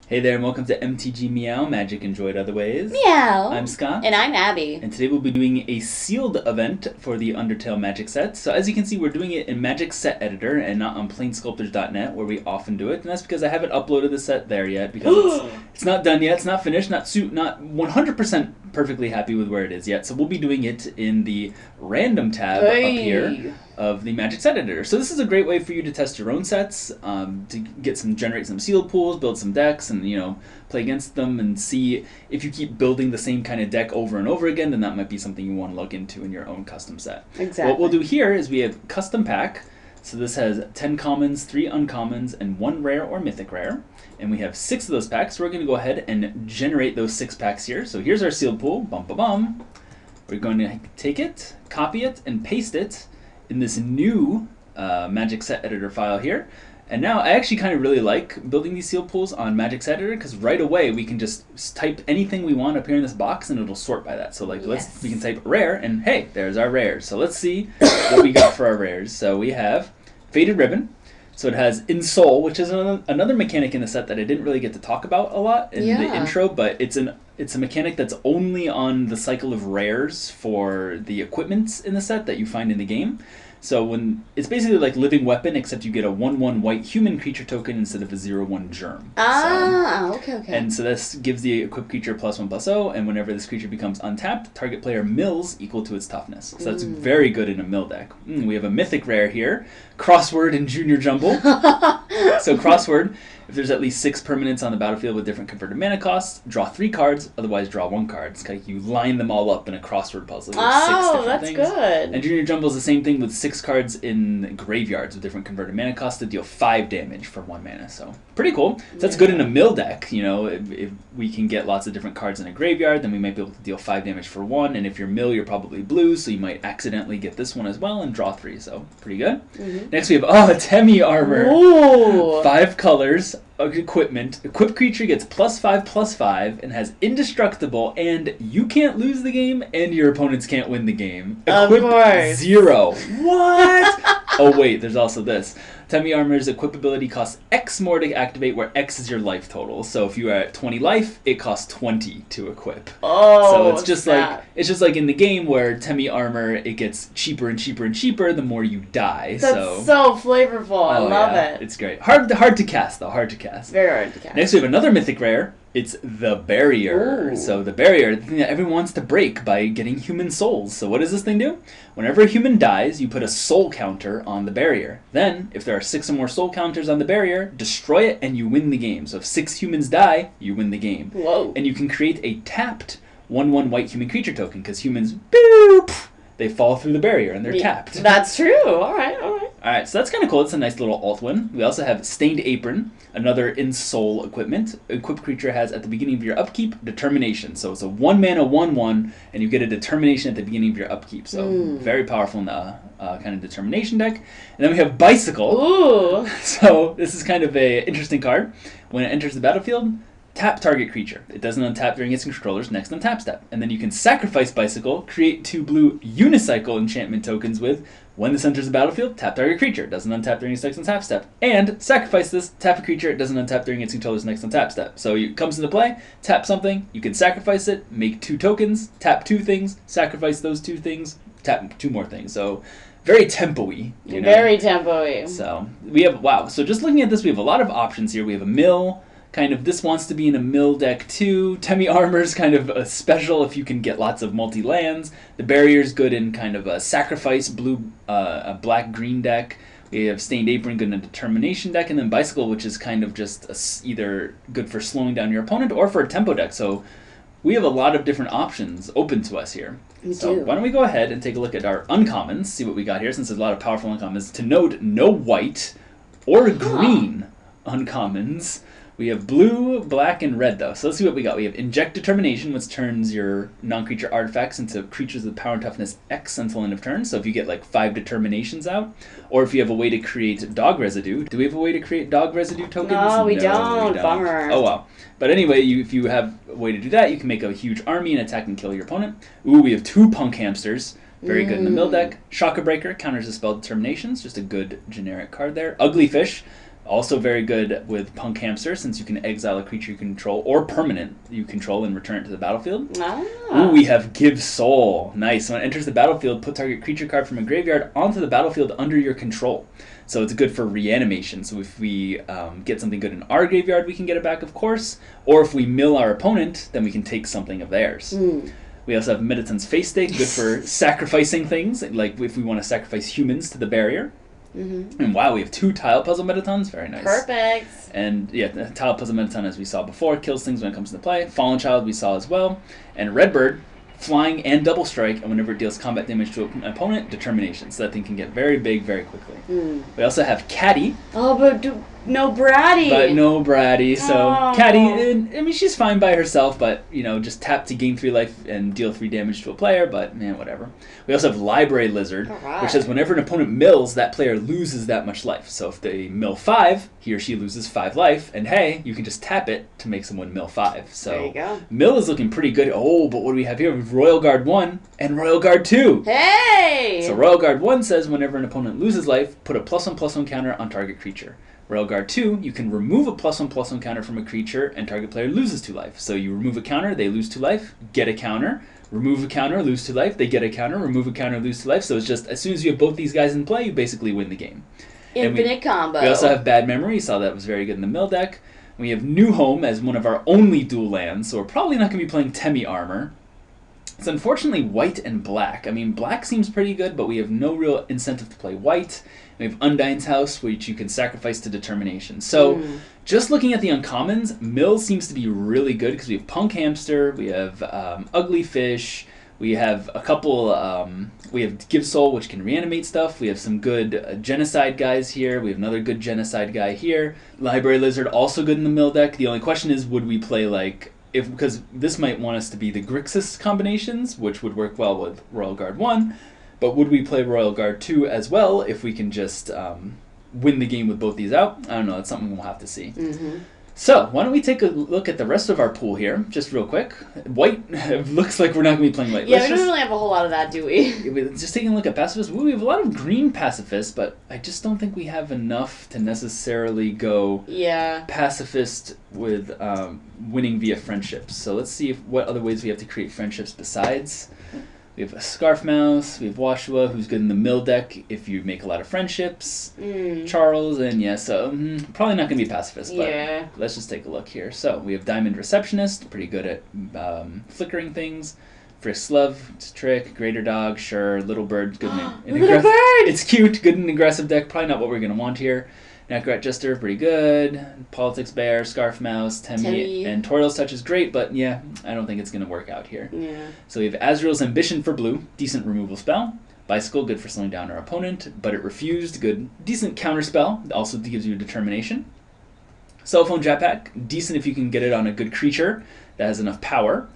Hey there, and welcome to MTG Meow, Magic Enjoyed Other Ways. Meow. I'm Scott. And I'm Abbey. And today we'll be doing a sealed event for the Undertale Magic set. So as you can see, we're doing it in Magic Set Editor and not on planesculptors.net, where we often do it. And that's because I haven't uploaded the set there yet, because it's not done yet, it's not finished, not 100% perfectly happy with where it is yet. So we'll be doing it in the random tab up here of the Magic Set Editor. So this is a great way for you to test your own sets, to generate some sealed pools, build some decks, and play against them and see if you keep building the same kind of deck over and over again, then that might be something you want to look into in your own custom set. Exactly. What we'll do here is we have custom pack. So this has 10 commons, 3 uncommons, and 1 rare or mythic rare. And we have 6 of those packs. So we're going to go ahead and generate those 6 packs here. So here's our sealed pool. Bum ba bum. We're going to take it, copy it, and paste it in this new Magic Set Editor file here. And now I actually kind of really like building these sealed pools on Magic Set Editor, because right away we can just type anything we want up here in this box and it'll sort by that. So like we can type rare and hey, there's our rares. So let's see what we got for our rares. So we have Faded Ribbon. So it has In Soul, which is another mechanic in the set that I didn't really get to talk about a lot in the intro, but it's a mechanic that's only on the cycle of rares for the equipments in the set that you find in the game. So it's basically like Living Weapon, except you get a 1/1 white human creature token instead of a 0/1 germ. Okay. And so this gives the equipped creature +1/+0, and whenever this creature becomes untapped, target player mills equal to its toughness. So that's very good in a mill deck. We have a mythic rare here, Crossword and Junior Jumble. So Crossword, if there's at least 6 permanents on the battlefield with different converted mana costs, draw 3 cards, otherwise draw 1 card. It's like you line them all up in a crossword puzzle with 6 different things. Good. And Junior Jumble is the same thing with 6 cards in graveyards with different converted mana costs to deal 5 damage for 1 mana. So pretty cool. So that's good in a mill deck. If we can get lots of different cards in a graveyard, then we might be able to deal 5 damage for 1. And if you're mill, you're probably blue, so you might accidentally get this one as well and draw 3. So pretty good. Next we have Temi Armor. Ooh. 5 colors. Equipment. Equipped creature gets +5/+5 and has indestructible, and you can't lose the game and your opponents can't win the game. Equip 0. What? Oh wait, there's also this. Temi Armor's equip ability costs X more to activate, where X is your life total. So if you are at 20 life, it costs 20 to equip. So it's just like in the game where Temi Armor, it gets cheaper and cheaper and cheaper the more you die. That's so flavorful. I love it. It's great. Hard to cast though. Hard to cast. Very hard to cast. Next we have another mythic rare. It's the Barrier. Ooh. So the Barrier, the thing that everyone wants to break by getting human souls. So what does this thing do? Whenever a human dies, you put a soul counter on the Barrier. Then, if there are 6 or more soul counters on the Barrier, destroy it and you win the game. So if 6 humans die, you win the game. Whoa. And you can create a tapped 1/1 white human creature token, because humans, boop, they fall through the Barrier and they're tapped. That's true. All right. Alright, so that's kind of cool. It's a nice little alt win. We also have Stained Apron, another In Soul equipment. Equipped creature has, at the beginning of your upkeep, Determination. So it's a 1 mana 1/1, and you get a Determination at the beginning of your upkeep. So very powerful in the kind of Determination deck. And then we have Bicycle. Ooh. So this is kind of a interesting card. When it enters the battlefield, tap target creature. It doesn't untap during its controller's next untap step. And then you can sacrifice Bicycle, create 2 blue Unicycle enchantment tokens with, when this enters the battlefield, tap target creature. It doesn't untap during its next untap step. And sacrifice this, tap a creature. It doesn't untap during its controller's next untap step. So it comes into play, tap something, you can sacrifice it, make 2 tokens, tap 2 things, sacrifice those 2 things, tap 2 more things. So very tempo-y. Very tempo-y. So we have, wow. So just looking at this, we have a lot of options here. We have a mill. Kind of, this wants to be in a mill deck too. Temi Armor's kind of a special if you can get lots of multi-lands. The Barrier's good in kind of a sacrifice a black-green deck. We have Stained Apron good in a determination deck, and then Bicycle, which is kind of just either good for slowing down your opponent or for a tempo deck. So we have a lot of different options open to us here. So why don't we go ahead and take a look at our uncommons, see what we got here, since there's a lot of powerful uncommons. To note, no white or green uncommons. We have blue, black, and red, though. So let's see what we got. We have Inject Determination, which turns your non-creature artifacts into creatures with power and toughness X until end of turn. So if you get like 5 Determinations out, or if you have a way to create Dog Residue. Do we have a way to create Dog Residue tokens? No, we don't. Bummer. Oh, well. But anyway, if you have a way to do that, you can make a huge army and attack and kill your opponent. Ooh, we have 2 Punk Hamsters. Very good in the mill deck. Shocker Breaker counters the spell Determinations. Just a good generic card there. Ugly Fish. Also very good with Punk Hamster, since you can exile a creature you control, or permanent you control, and return it to the battlefield. Ooh, we have Give Soul. Nice. When it enters the battlefield, put target creature card from a graveyard onto the battlefield under your control. So it's good for reanimation. So if we get something good in our graveyard, we can get it back, of course. Or if we mill our opponent, then we can take something of theirs. We also have Mediton's Face Stake, good for sacrificing things, like if we want to sacrifice humans to the barrier. And wow, we have 2 Tile Puzzle Metatons. Very nice. Perfect. And yeah, the Tile Puzzle Metaton, as we saw before, kills things when it comes into play. Fallen Child we saw as well. And Redbird, flying and double strike, and whenever it deals combat damage to an opponent, determination. So that thing can get very big very quickly. We also have Caddy. Oh, but no Bratty. But no Bratty. So Caddy, I mean, she's fine by herself, but, you know, just tap to gain 3 life and deal 3 damage to a player, but, man, whatever. We also have Library Lizard, which says whenever an opponent mills, that player loses that much life. So if they mill 5, he or she loses 5 life, and hey, you can just tap it to make someone mill 5. So there you go. Mill is looking pretty good. Oh, but what do we have here? We have Royal Guard 1 and Royal Guard 2. Hey! So Royal Guard 1 says whenever an opponent loses life, put a +1/+1 counter on target creature. Royal Guard 2, you can remove a +1/+1 counter from a creature and target player loses 2 life. So you remove a counter, they lose 2 life, get a counter, remove a counter, lose 2 life, they get a counter, remove a counter, lose 2 life. So it's just, as soon as you have both these guys in play, you basically win the game. Infinite combo. We also have Bad Memory. You saw that was very good in the mill deck. We have New Home as one of our only dual lands, so we're probably not going to be playing Temi Armor. It's unfortunately white and black. I mean, black seems pretty good, but we have no real incentive to play white. We have Undyne's House, which you can sacrifice to determination. So, just looking at the uncommons, Mill seems to be really good because we have Punk Hamster, we have Ugly Fish, we have a couple, we have Give Soul, which can reanimate stuff. We have some good Genocide guys here. We have another good Genocide guy here. Library Lizard, also good in the Mill deck. The only question is, would we play like, because this might want us to be the Grixis combinations, which would work well with Royal Guard 1, but would we play Royal Guard 2 as well if we can just win the game with both these out? I don't know, that's something we'll have to see. So, why don't we take a look at the rest of our pool here, just real quick. White, it looks like we're not going to be playing white. Yeah, we don't really have a whole lot of that, do we? Just taking a look at pacifists, we have a lot of green pacifists, but I just don't think we have enough to necessarily go pacifist with winning via friendships. So let's see what other ways we have to create friendships besides. We have a Scarf Mouse, we have Washua, who's good in the mill deck if you make a lot of friendships. Charles, and so probably not going to be pacifist, but let's just take a look here. So we have Diamond Receptionist, pretty good at flickering things. Frisk Love, Trick, Greater Dog, sure. Little Bird, good in Little Bird! It's cute, good in an aggressive deck, probably not what we're going to want here. Necrat Jester, pretty good. Politics Bear, Scarf Mouse, Temi, and Toriel's Touch is great, but yeah, I don't think it's going to work out here. So we have Azrael's Ambition for blue, decent removal spell. Bicycle, good for slowing down our opponent, but it refused, good. Decent counter spell, also gives you determination. Cell Phone Jetpack, decent if you can get it on a good creature that has enough power.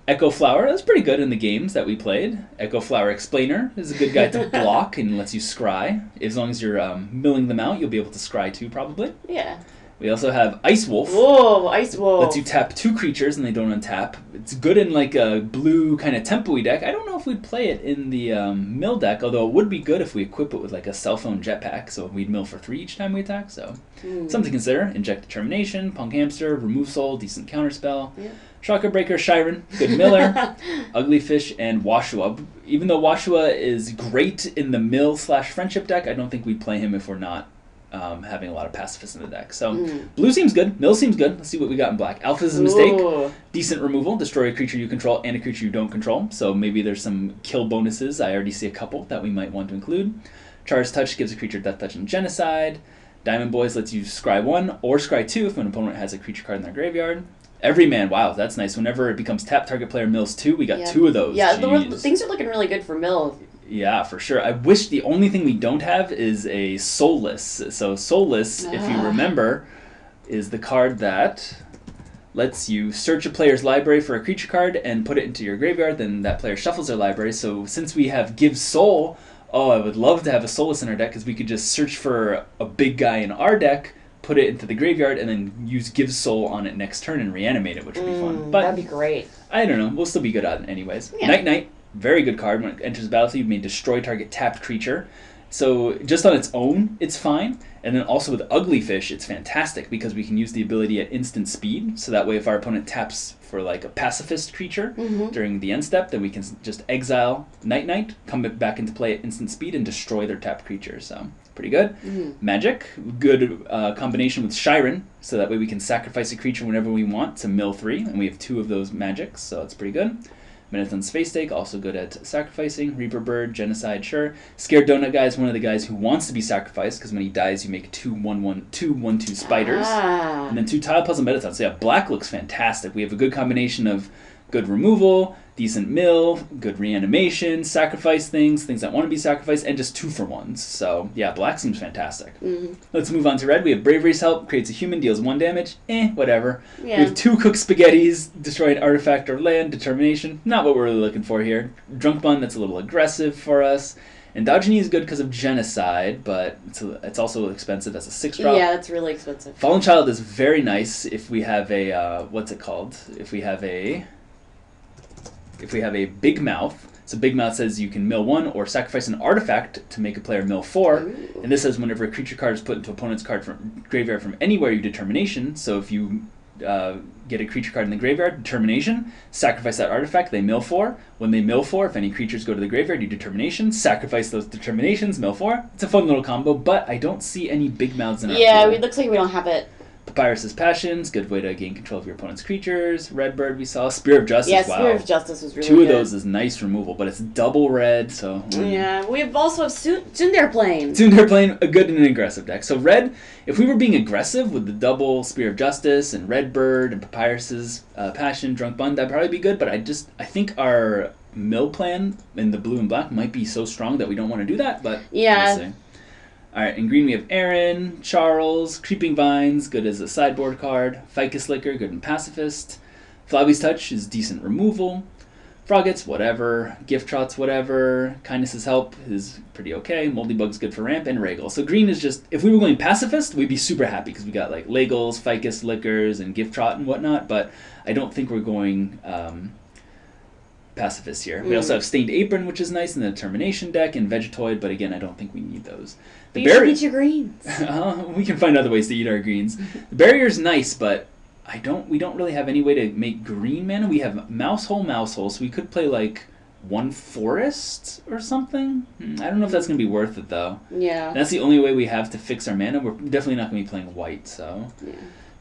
Echo Flower, that's pretty good in the games that we played. Echo Flower Explainer is a good guy to block and lets you scry. As long as you're milling them out, you'll be able to scry too, probably. Yeah. We also have Ice Wolf. Whoa, Ice Wolf. Lets you tap 2 creatures and they don't untap. It's good in like a blue kind of tempo-y deck. I don't know if we'd play it in the mill deck, although it would be good if we equip it with like a cell phone jetpack, so we'd mill for 3 each time we attack, so something to consider. Inject Determination, Punk Hamster, Remove Soul, decent counterspell. Shocker Breaker, Shiren, good miller, Ugly Fish, and Washua. Even though Washua is great in the mill/friendship deck, I don't think we'd play him if we're not having a lot of pacifists in the deck. So blue seems good, mill seems good. Let's see what we got in black. Alpha is a mistake. Decent removal, destroy a creature you control and a creature you don't control. So maybe there's some kill bonuses. I already see a couple that we might want to include. Charge Touch gives a creature Death Touch and Genocide. Diamond Boys lets you scry 1 or scry 2 if an opponent has a creature card in their graveyard. Everyman, wow, that's nice. Whenever it becomes tap, target player mills 2, we got 2 of those. Yeah, things are looking really good for mill. Yeah, for sure. I wish the only thing we don't have is a Soulless. So Soulless, if you remember, is the card that lets you search a player's library for a creature card and put it into your graveyard, then that player shuffles their library. So since we have Give Soul, I would love to have a Soulless in our deck because we could just search for a big guy in our deck, put it into the graveyard, and then use Give Soul on it next turn and reanimate it, which would be fun. But that'd be great. I don't know. We'll still be good at it anyways. Night Night, very good card. When it enters the battlefield, you may destroy target tapped creature. So just on its own, it's fine. And then also with Ugly Fish, it's fantastic because we can use the ability at instant speed. So that way if our opponent taps for like a pacifist creature during the end step, then we can just exile Night, come back into play at instant speed and destroy their tapped creature. So pretty good. Magic, good combination with Shiren. So that way we can sacrifice a creature whenever we want to mill 3. And we have 2 of those magics, so it's pretty good. Menaton's Face Stake, also good at sacrificing. Reaper Bird, Genocide, sure. Scared Donut Guy is one of the guys who wants to be sacrificed, because when he dies, you make 2/1/2 spiders. And then 2 Tile Puzzle Metatons. So yeah, black looks fantastic. We have a good combination of good removal, decent mill, good reanimation, sacrifice things that want to be sacrificed, and just 2-for-1s. So yeah, black seems fantastic. Let's move on to red. We have Bravery's Help, creates a human, deals 1 damage. Whatever. Yeah. We have 2 Cooked Spaghettis, destroy an artifact or land, determination. Not what we're really looking for here. Drunk Bun, that's a little aggressive for us. Endogyny is good because of Genocide, but it's also expensive as a 6-drop. Yeah, that's really expensive. Fallen Child is very nice if we have a, what's it called? If we have a Big Mouth. So Big Mouth says you can mill 1 or sacrifice an artifact to make a player mill 4. Ooh. And this says whenever a creature card is put into opponent's card from graveyard from anywhere, you determination. So if you get a creature card in the graveyard, determination, sacrifice that artifact, they mill 4. When they mill 4, if any creatures go to the graveyard, you determination, sacrifice those determinations, mill 4. It's a fun little combo, but I don't see any Big Mouths in our Yeah, pool. it looks like we don't have it. Papyrus's Passions, good way to gain control of your opponent's creatures. Redbird we saw. Spear of Justice, Yeah, wow. Spear of Justice was really 2 good. of those is nice removal, but it's double red, so... Yeah, we also have Tsundere playing. Tsundere playing a good and an aggressive deck. So red, if we were being aggressive with the double Spear of Justice and Redbird and Papyrus's Passion, Drunk Bun, that'd probably be good, but I think our mill plan in the blue and black might be so strong that we don't want to do that, but Yeah. we'll see. Alright, in green we have Aaron, Charles, Creeping Vines, good as a sideboard card. Ficus Liquor, good and pacifist. Flabby's Touch is decent removal. Froggets, whatever. Gift Trots, whatever. Kindness's Help is pretty okay. Moldy Bug's good for ramp, and Regal. So green is just, if we were going pacifist, we'd be super happy because we got like Legals, Ficus Liquors, and Gift Trot and whatnot, but I don't think we're going pacifist here. We also have Stained Apron, which is nice in the Determination deck, and Vegetoid, but again, I don't think we need those. But you should eat your greens. We can find other ways to eat our greens. The Barrier's nice, but we don't really have any way to make green mana. We have Mouse Hole, so we could play like 1 Forest or something. I don't know if that's going to be worth it, though. Yeah. And that's the only way we have to fix our mana. We're definitely not going to be playing white, so... Yeah.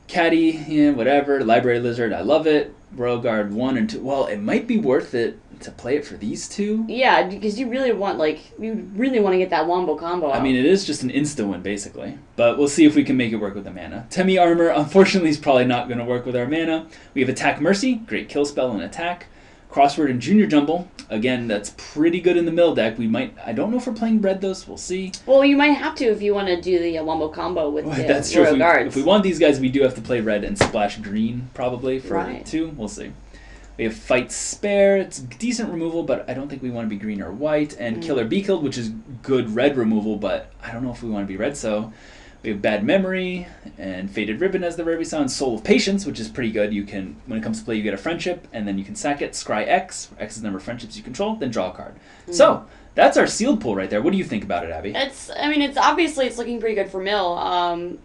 Caddy, yeah, whatever. Library Lizard, I love it. Royal Guard 1 and 2. Well, it might be worth it to play it for these 2. Yeah, because you really want to get that wombo combo out. I mean, it is just an insta-win, basically. But we'll see if we can make it work with the mana. Temi Armor, unfortunately, is probably not going to work with our mana. We have Attack Mercy, great kill spell and attack. Crossword and Junior Jumble, again, that's pretty good in the mill deck. I don't know if we're playing red, though, so we'll see. Well, you might have to if you want to do the wombo combo with the That's true. Royal Guards. If we want these guys, we do have to play red and splash green, probably, for Right. 2. We'll see. We have Fight Spare. It's decent removal, but I don't think we want to be green or white. And Killer Be Killed, which is good red removal, but I don't know if we want to be red, so... We have Bad Memory and Faded Ribbon as the rare we saw, and Soul of Patience, which is pretty good. You can, when it comes to play, you get a friendship, and then you can sack it, scry X, where X is the number of friendships you control, then draw a card. So, that's our sealed pool right there. What do you think about it, Abby? It's looking pretty good for mill.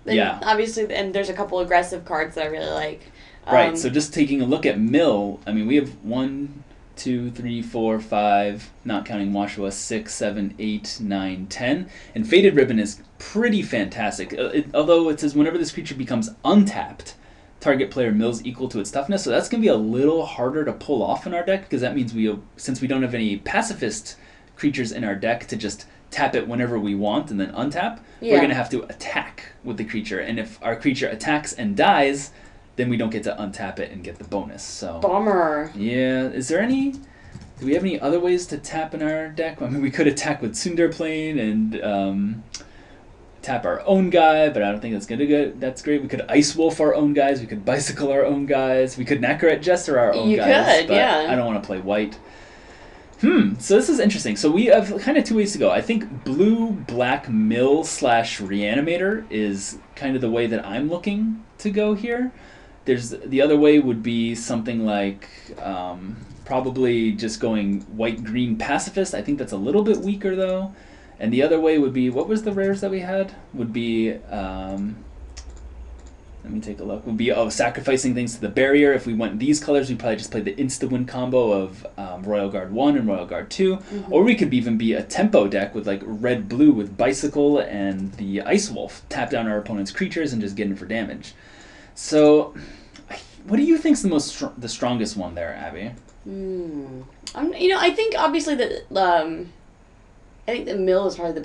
Yeah. Obviously, and there's a couple aggressive cards that I really like. Right, so just taking a look at mill, I mean, we have 1, 2, 3, 4, 5, not counting Washua, 6, 7, 8, 9, 10. And Faded Ribbon is pretty fantastic. Although it says whenever this creature becomes untapped, target player mills equal to its toughness. So that's going to be a little harder to pull off in our deck, because that means since we don't have any pacifist creatures in our deck to just tap it whenever we want and then untap, we're going to have to attack with the creature. And if our creature attacks and dies, then we don't get to untap it and get the bonus. So Bummer. Yeah, do we have any other ways to tap in our deck? I mean, we could attack with Tsundere Plane and tap our own guy, but I don't think that's great. We could Ice Wolf our own guys. We could Bicycle our own guys. We could Nackaret Jester our own guys. But yeah. I don't want to play white. So this is interesting. So we have kind of 2 ways to go. I think blue, black, mill / reanimator is kind of the way that I'm looking to go here. The other way would be something like probably just going white, green, pacifist. I think that's a little bit weaker, though. And the other way would be, what was the rares that we had? Would be, let me take a look. Would be, sacrificing things to the barrier. If we went these colors, we'd probably just play the insta-win combo of Royal Guard 1 and Royal Guard 2. Mm-hmm. Or we could even be a tempo deck with like red-blue with Bicycle and the Ice Wolf. Tap down our opponent's creatures and just get in for damage. So, what do you think's the strongest one there, Abby? I think obviously that... I think that mill is probably the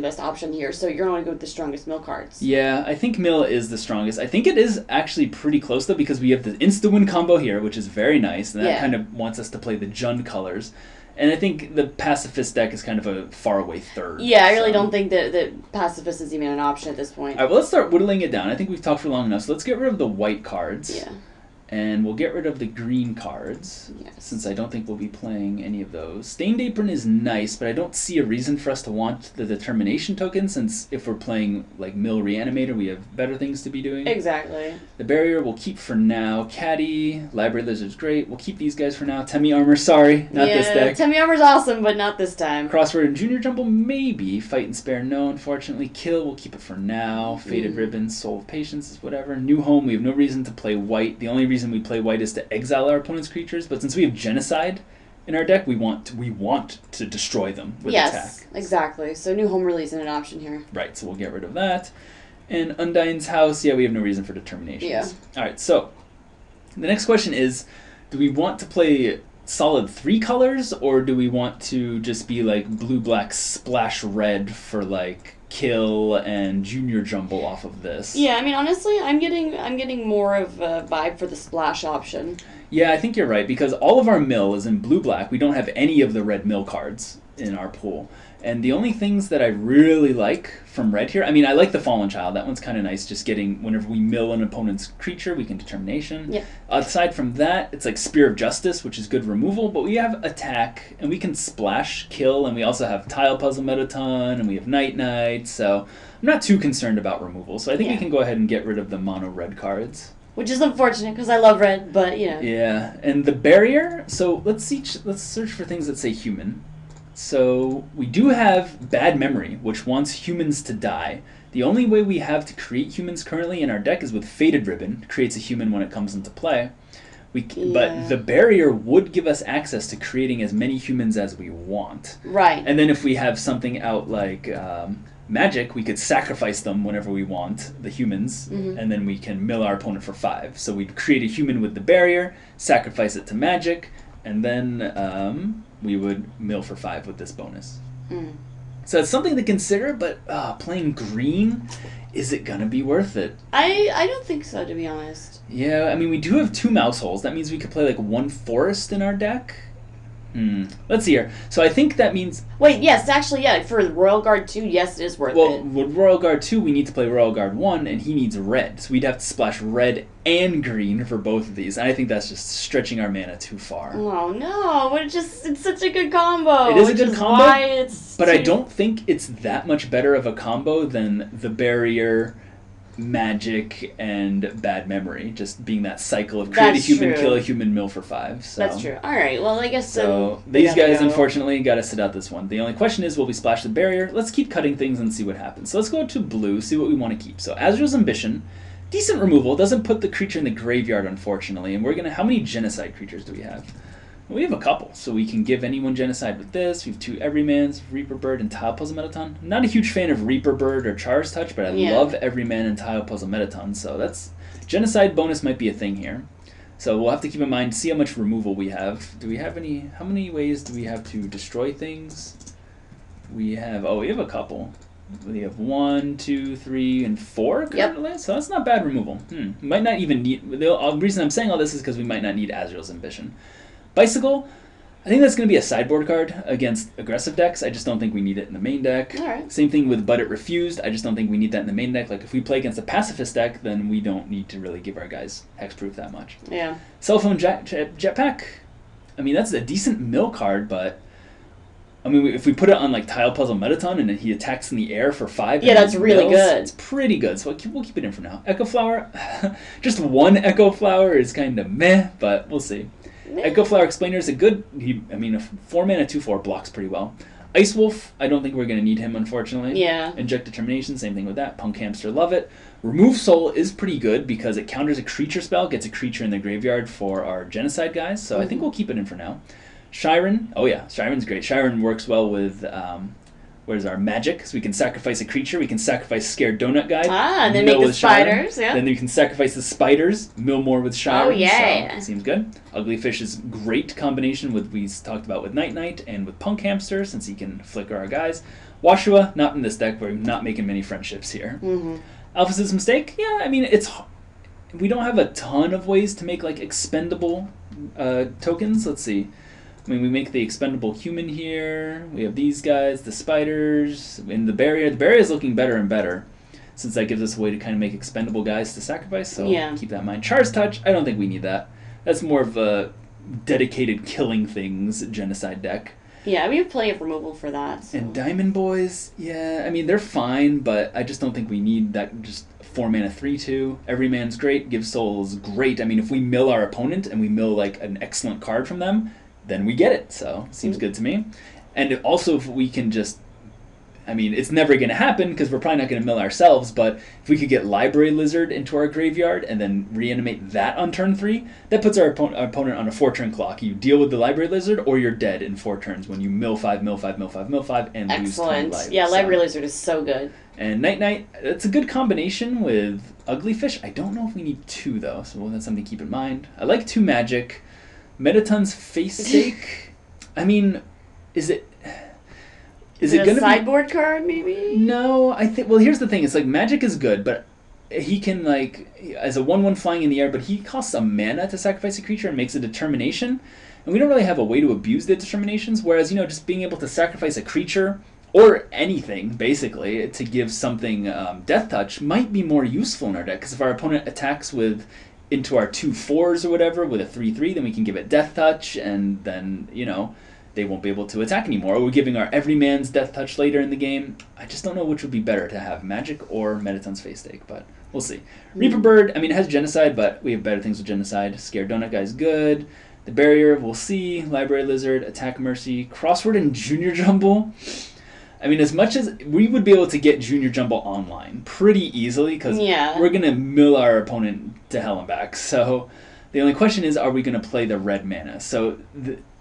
best option here. So you're going to go with the strongest mill cards. Yeah, I think mill is the strongest. I think it is actually pretty close, though, because we have the insta-win combo here, which is very nice. And that kind of wants us to play the Jund colors. And I think the Pacifist deck is kind of a faraway third. Yeah, I really don't think that Pacifist is even an option at this point. All right, well, let's start whittling it down. I think we've talked for long enough, so let's get rid of the white cards. Yeah. And we'll get rid of the green cards, since I don't think we'll be playing any of those. Stained Apron is nice, but I don't see a reason for us to want the Determination token, since if we're playing like Mill Reanimator, we have better things to be doing. Exactly. The Barrier we'll keep for now. Caddy, Library Lizard's great. We'll keep these guys for now. Temi Armor, sorry, not this deck. Temi Armor's awesome, but not this time. Crossword and Junior Jumble, maybe. Fight and Spare, no, unfortunately. Kill, we'll keep it for now. Faded Ribbon, Soul of Patience is whatever. New Home, we have no reason to play white. The only reason we play white is to exile our opponent's creatures, but since we have Genocide in our deck, we want to destroy them with attack. Yes, exactly. So New Home really isn't an option here. Right, so we'll get rid of that. And Undyne's House, we have no reason for determinations. Yeah. Alright, so the next question is, do we want to play solid 3 colors, or do we want to just be like blue, black, splash red for like Kill and Junior Jumble off of this? Yeah, I mean, honestly, I'm getting more of a vibe for the splash option. Yeah, I think you're right, because all of our mill is in blue-black. We don't have any of the red mill cards in our pool. And the only things that I really like from red here, I mean, I like the Fallen Child. That one's kind of nice, just getting, whenever we mill an opponent's creature, we can Determination. Yeah. Aside from that, it's like Spear of Justice, which is good removal, but we have Attack, and we can Splash, Kill, and we also have Tile Puzzle Metaton, and we have Night Knight, so I'm not too concerned about removal. So I think we can go ahead and get rid of the mono red cards. Which is unfortunate, because I love red, but, you know. Yeah, and the Barrier, so let's search for things that say human. So we do have Bad Memory, which wants humans to die. The only way we have to create humans currently in our deck is with Faded Ribbon. Creates a human when it comes into play. But the Barrier would give us access to creating as many humans as we want. Right. And then if we have something out like Magic, we could sacrifice them whenever we want, the humans, and then we can mill our opponent for 5. So we'd create a human with the Barrier, sacrifice it to Magic, and then we would mill for 5 with this bonus. So it's something to consider, but playing green, is it going to be worth it? I don't think so, to be honest. Yeah, I mean, we do have 2 mouse holes. That means we could play like 1 forest in our deck. Let's see here. So I think that means... Wait, yes, actually, yeah, for Royal Guard 2, yes, it is worth it. Well, with Royal Guard 2, we need to play Royal Guard 1, and he needs red. So we'd have to splash red and green for both of these. And I think that's just stretching our mana too far. Oh, no, but it's such a good combo. It is a good combo, but I too... don't think it's that much better of a combo than the Barrier, Magic, and Bad Memory. Just being that cycle of create a human, kill a human, mill for 5. So. That's true. All right, well, I guess so. These guys, unfortunately, got to sit out this one. The only question is, will we splash the Barrier? Let's keep cutting things and see what happens. So let's go to blue, see what we want to keep. So Azrael's Ambition, decent removal. Doesn't put the creature in the graveyard, unfortunately. And we're going to... How many Genocide creatures do we have? We have a couple, so we can give anyone Genocide with this. We have 2 Everymans, Reaper Bird, and Tile Puzzle Metaton. I'm not a huge fan of Reaper Bird or Char's Touch, but I love Everyman and Tile Puzzle Metaton, so that's... Genocide bonus might be a thing here. So we'll have to keep in mind, see how much removal we have. Do we have any... How many ways do we have to destroy things? We have... Oh, we have a couple. We have 1, 2, 3, and 4 currently, so that's not bad removal. Might not even need... The reason I'm saying all this is because we might not need Azrael's Ambition. Bicycle, I think that's going to be a sideboard card against aggressive decks. I just don't think we need it in the main deck. All right. Same thing with But It Refused. I just don't think we need that in the main deck. Like, if we play against a pacifist deck, then we don't need to really give our guys hexproof that much. Yeah. Cell Phone Jetpack, I mean, that's a decent mill card, but... I mean, if we put it on, like, Tile Puzzle Metaton and he attacks in the air for 5... Yeah, that's really good. It's pretty good, so we'll keep it in for now. Echo Flower, just 1 Echo Flower is kind of meh, but we'll see. Echo Flower Explainer is a good... a 4-mana 2/4 blocks pretty well. Ice Wolf, I don't think we're going to need him, unfortunately. Yeah. Inject Determination, same thing with that. Punk Hamster, love it. Remove Soul is pretty good because it counters a creature spell, gets a creature in the graveyard for our Genocide guys, so I think we'll keep it in for now. Shiren, oh yeah, Shiren's great. Shiren works well with, where's our magic? So we can sacrifice a creature, we can sacrifice Scared Donut Guy. And then make the spiders, yeah. Then you can sacrifice the spiders, mill more with Shiren. Oh yeah. So, seems good. Ugly Fish is great combination with, we talked about with Night Knight and with Punk Hamster, since he can flicker our guys. Washua, not in this deck, we're not making many friendships here. Alpha's Mistake, yeah, I mean, we don't have a ton of ways to make, like, expendable tokens. Let's see. I mean, we make the expendable human here. We have these guys, the spiders, and the barrier. The barrier is looking better and better, since that gives us a way to kind of make expendable guys to sacrifice, so keep that in mind. Char's Touch, I don't think we need that. That's more of a dedicated killing things Genocide deck. Yeah, we have plenty of removal for that. So. And Diamond Boys, yeah, I mean, they're fine, but I just don't think we need that just 4-mana 3/2. Every man's great, Give Soul is great. I mean, if we mill our opponent and we mill, like, an excellent card from them, then we get it, so seems good to me. And also, if we can just, I mean, it's never going to happen because we're probably not going to mill ourselves, but if we could get Library Lizard into our graveyard and then reanimate that on turn 3, that puts our opponent on a 4-turn clock. You deal with the Library Lizard or you're dead in 4 turns when you mill 5, mill 5, mill 5, mill 5, and lose 20 life. Yeah, Library Lizard is so good. And Night Knight, it's a good combination with Ugly Fish. I don't know if we need 2, though, so that's something to keep in mind. I like 2 magic. Metaton's Face Stake, I mean, is it a sideboard card, maybe? No, I think, well, here's the thing. It's like, magic is good, but he can, like, as a 1/1 flying in the air, but he costs a mana to sacrifice a creature and makes a determination, and we don't really have a way to abuse the determinations, whereas, you know, just being able to sacrifice a creature, or anything, basically, to give something Death Touch might be more useful in our deck, because if our opponent attacks with into our 2/4s or whatever with a 3/3, then we can give it Death Touch, and then, you know, they won't be able to attack anymore. Or we're giving our Everyman's Death Touch later in the game. I just don't know which would be better, to have Magic or Metaton's Face Stake, but we'll see. Reaper Bird, I mean, it has Genocide, but we have better things with Genocide. Scared Donut Guy's good. The Barrier, we'll see. Library Lizard, Attack Mercy, Crossword, and Junior Jumble. I mean, as much as we would be able to get Junior Jumble online pretty easily, because we're going to mill our opponent to hell and back. So the only question is, are we going to play the red mana? So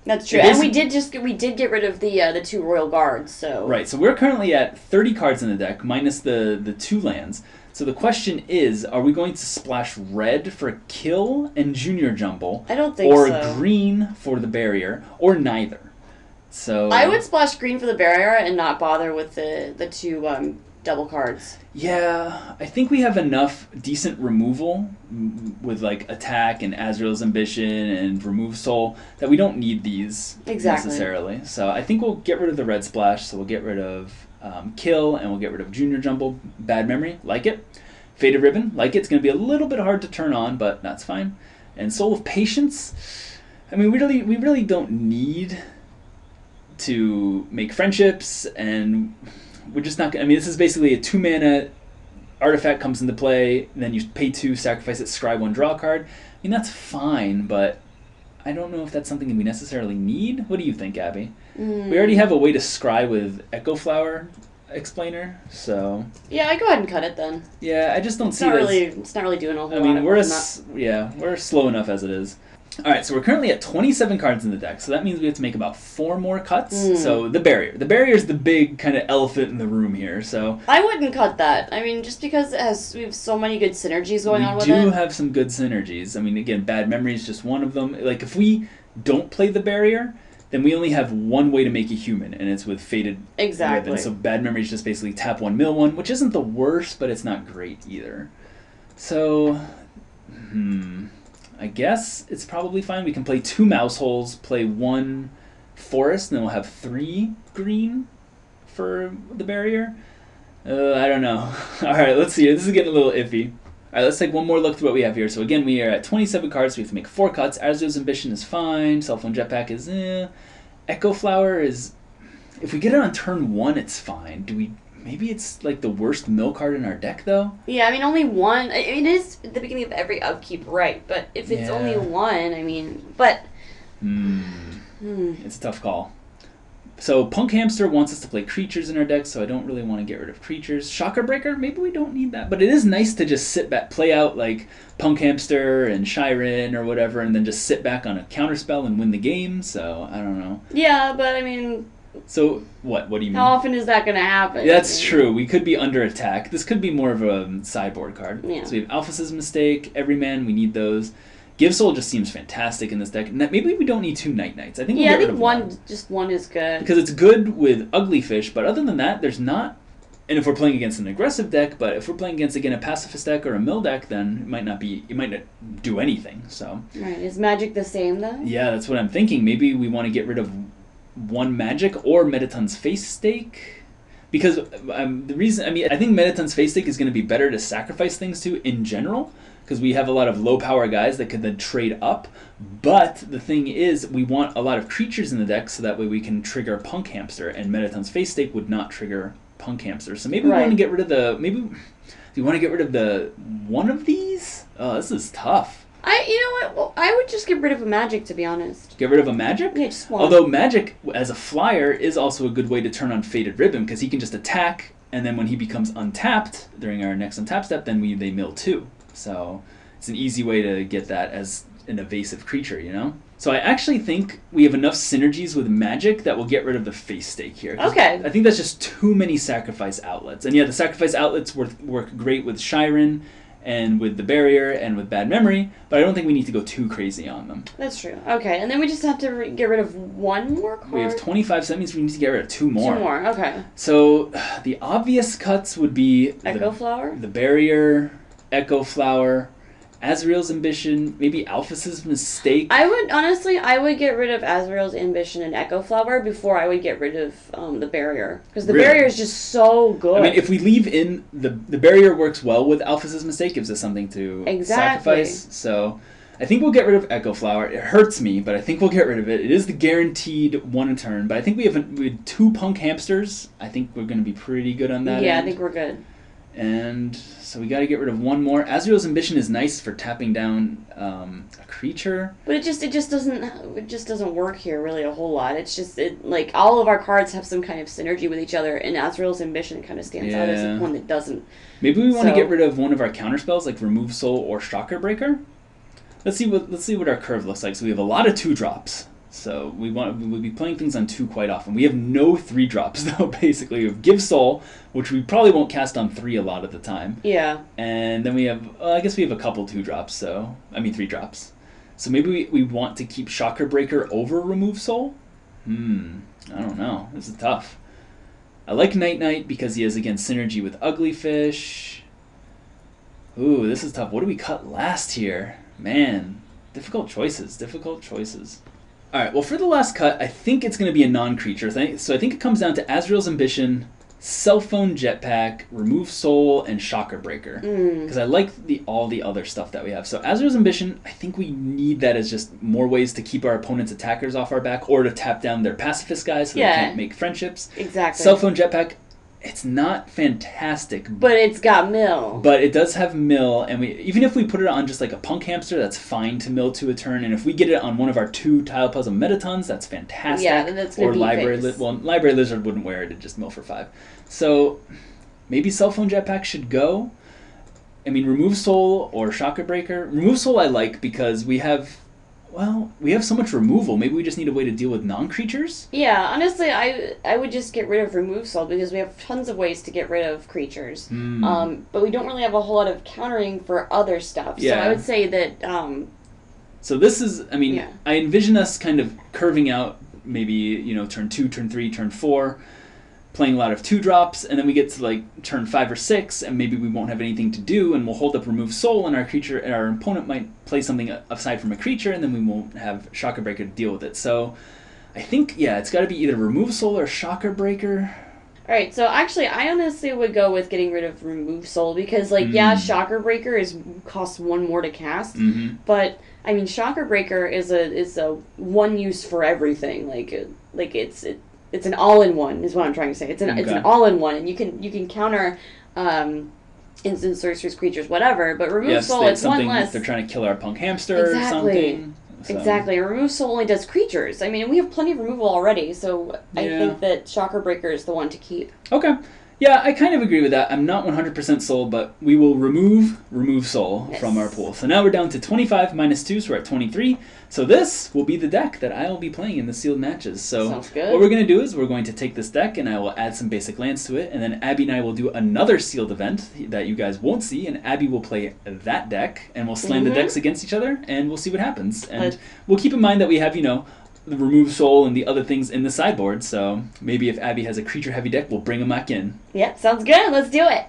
that's true. And we did get rid of the 2 Royal Guards. So right. So we're currently at 30 cards in the deck minus the 2 lands. So the question is, are we going to splash red for kill and Junior Jumble? I don't think so. Or green for the barrier, or neither. So I would splash green for the barrier and not bother with the 2 double cards. Yeah, I think we have enough decent removal with, like, Attack and Azrael's Ambition and Remove Soul that we don't need these necessarily. So I think we'll get rid of the red splash, so we'll get rid of Kill, and we'll get rid of Junior Jumble. Bad Memory, like it. Faded Ribbon, like it. It's going to be a little bit hard to turn on, but that's fine. And Soul of Patience, I mean, we really don't need to make friendships, and we're just not gonna, I mean, this is basically a 2-mana artifact comes into play, and then you pay 2, sacrifice it, scry 1, draw a card. I mean, that's fine, but I don't know if that's something that we necessarily need. What do you think, Abby? We already have a way to scry with Echo Flower Explainer, so yeah, I go ahead and cut it then. Yeah, I just don't see it's not really doing a whole lot. I mean, we're slow enough as it is. Alright, so we're currently at 27 cards in the deck, so that means we have to make about 4 more cuts. So the barrier. The barrier is the big kind of elephant in the room here, so I wouldn't cut that. I mean, just because we have so many good synergies going on with it. We do have some good synergies. I mean, again, Bad Memory is just one of them. Like, if we don't play the barrier, then we only have one way to make a human, and it's with Faded Ribbon. So Bad Memory is just basically tap 1, mill 1, which isn't the worst, but it's not great either. So, I guess it's probably fine. We can play 2 Mouse Holes, play 1 Forest, and then we'll have 3 green for the barrier. I don't know. Alright, let's see. This is getting a little iffy. Alright, let's take one more look through what we have here. So again, we are at 27 cards, so we have to make 4 cuts. Azrael's Ambition is fine. Cell Phone Jetpack is Echo Flower is, if we get it on turn 1, it's fine. Maybe it's, like, the worst mill card in our deck, though? Yeah, I mean, only 1. It is at the beginning of every upkeep, right? But if it's only 1, I mean, but It's a tough call. So Punk Hamster wants us to play creatures in our deck, so I don't really want to get rid of creatures. Shocker Breaker, maybe we don't need that. But it is nice to just sit back, play out like Punk Hamster and Shiren or whatever, and then just sit back on a counterspell and win the game. So, I don't know. Yeah, but I mean... So, what? What do you mean? How often is that going to happen? That's true. We could be under attack. This could be more of a sideboard card. Yeah. So we have Alpha's Mistake, Everyman, we need those. Give Soul just seems fantastic in this deck. Maybe we don't need 2 Night Knights. I think we'll get rid of one. Just one is good. Because it's good with Ugly Fish, but other than that, there's not... And if we're playing against an aggressive deck, but if we're playing against, again, a pacifist deck or a mill deck, then it might not do anything, so... Right. Is Magic the same, though? Yeah, that's what I'm thinking. Maybe we want to get rid of 1 Magic or Mettaton's Face Stake. Because the reason... I mean, I think Mettaton's Face Stake is going to be better to sacrifice things to in general, because we have a lot of low power guys that could then trade up. But the thing is, we want a lot of creatures in the deck so that way we can trigger Punk Hamster, and Mettaton's Face Stake would not trigger Punk Hamster. So maybe we want to get rid of the... Do you want to get rid of the one of these? Oh, this is tough. You know what? Well, I would just get rid of a Magic, to be honest. Get rid of a Magic? Yeah, just one. Although Magic, as a flyer, is also a good way to turn on Faded Ribbon, because he can just attack, and then when he becomes untapped, during our next untap step, then they mill 2. So it's an easy way to get that as an evasive creature, you know? So I actually think we have enough synergies with Magic that we'll get rid of the Face Stake here. Okay. I think that's just too many sacrifice outlets. And yeah, the sacrifice outlets work great with Shiren and with the Barrier and with Bad Memory, but I don't think we need to go too crazy on them. That's true. Okay, and then we just have to get rid of 1 more card? We have 25, so that means we need to get rid of 2 more. 2 more, okay. So the obvious cuts would be... Echo Flower? The Barrier, Echo Flower, Azrael's Ambition, maybe Alphys's Mistake. I would get rid of Azrael's Ambition and Echo Flower before I would get rid of the Barrier. Because the Barrier is just so good. I mean, if we leave in... The Barrier works well with Alphys's Mistake, gives us something to sacrifice. So I think we'll get rid of Echo Flower. It hurts me, but I think we'll get rid of it. It is the guaranteed 1 a turn, but I think we have 2 Punk Hamsters. I think we're going to be pretty good on that Yeah, end. I think we're good. And so we got to get rid of 1 more. Azrael's Ambition is nice for tapping down a creature, but it just doesn't work here really a whole lot. It's just like all of our cards have some kind of synergy with each other, and Azrael's Ambition kind of stands out as the one that doesn't. Maybe we want to get rid of one of our counterspells like Remove Soul or Shocker Breaker. Let's see what our curve looks like. So we have a lot of 2-drops. So we'll be playing things on 2 quite often. We have no 3-drops though. Basically, we have Give Soul, which we probably won't cast on 3 a lot of the time. Yeah. And then we have, I guess we have a couple 2-drops. 3-drops. So maybe we want to keep Shocker Breaker over Remove Soul. I don't know. This is tough. I like Night Knight because he has again synergy with Ugly Fish. Ooh, this is tough. What do we cut last here? Man, difficult choices. Alright, well for the last cut, I think it's going to be a non-creature thing. So I think it comes down to Azrael's Ambition, Cell Phone Jetpack, Remove Soul, and Shocker Breaker. Because I like all the other stuff that we have. So Azrael's Ambition, I think we need that as just more ways to keep our opponent's attackers off our back, or to tap down their pacifist guys so they can't make friendships. Exactly. Cell Phone Jetpack, it's not fantastic. But it's got mill. But it does have mill, and even if we put it on just like a Punk Hamster, that's fine to mill 2 a turn. And if we get it on one of our 2 Tile Puzzle Metatons, that's fantastic. Yeah, that's going to be Library Library Lizard wouldn't wear it, it'd just mill for 5. So maybe Cell Phone Jetpack should go. I mean, Remove Soul or Shocker Breaker. Remove Soul I like because we have so much removal. Maybe we just need a way to deal with non-creatures? Yeah, honestly, I would just get rid of Remove Soul because we have tons of ways to get rid of creatures. But we don't really have a whole lot of countering for other stuff. Yeah. So I would say that... So this is, I envision us kind of curving out maybe, turn 2, turn 3, turn 4, playing a lot of 2-drops, and then we get to like turn 5 or 6, and maybe we won't have anything to do, and we'll hold up Remove Soul, and our opponent might play something aside from a creature, and then we won't have Shocker Breaker to deal with it. So I think, it's got to be either Remove Soul or Shocker Breaker. Alright, so actually, I honestly would go with getting rid of Remove Soul, because, Shocker Breaker costs 1 more to cast, but, Shocker Breaker is a one use for everything, it's an all-in-one, is what I'm trying to say. It's an all-in-one, and you can counter instant sorcerers, creatures, whatever. But Remove Soul, it's one less. They're trying to kill our Punk Hamster or something. So. Exactly. Remove Soul only does creatures. I mean, we have plenty of removal already, so I think that Shocker Breaker is the one to keep. Okay. Yeah, I kind of agree with that. I'm not 100% sold, but we will remove Soul from our pool. So now we're down to 25 minus 2, so we're at 23. So this will be the deck that I will be playing in the sealed matches. So sounds good. What we're going to do is we're going to take this deck and I will add some basic lands to it, and then Abby and I will do another sealed event that you guys won't see, and Abby will play that deck, and we'll slam the decks against each other, and we'll see what happens. And we'll keep in mind that we have, the remove Soul and the other things in the sideboard, so maybe if Abby has a creature heavy deck, we'll bring them back in. Yeah, sounds good. Let's do it.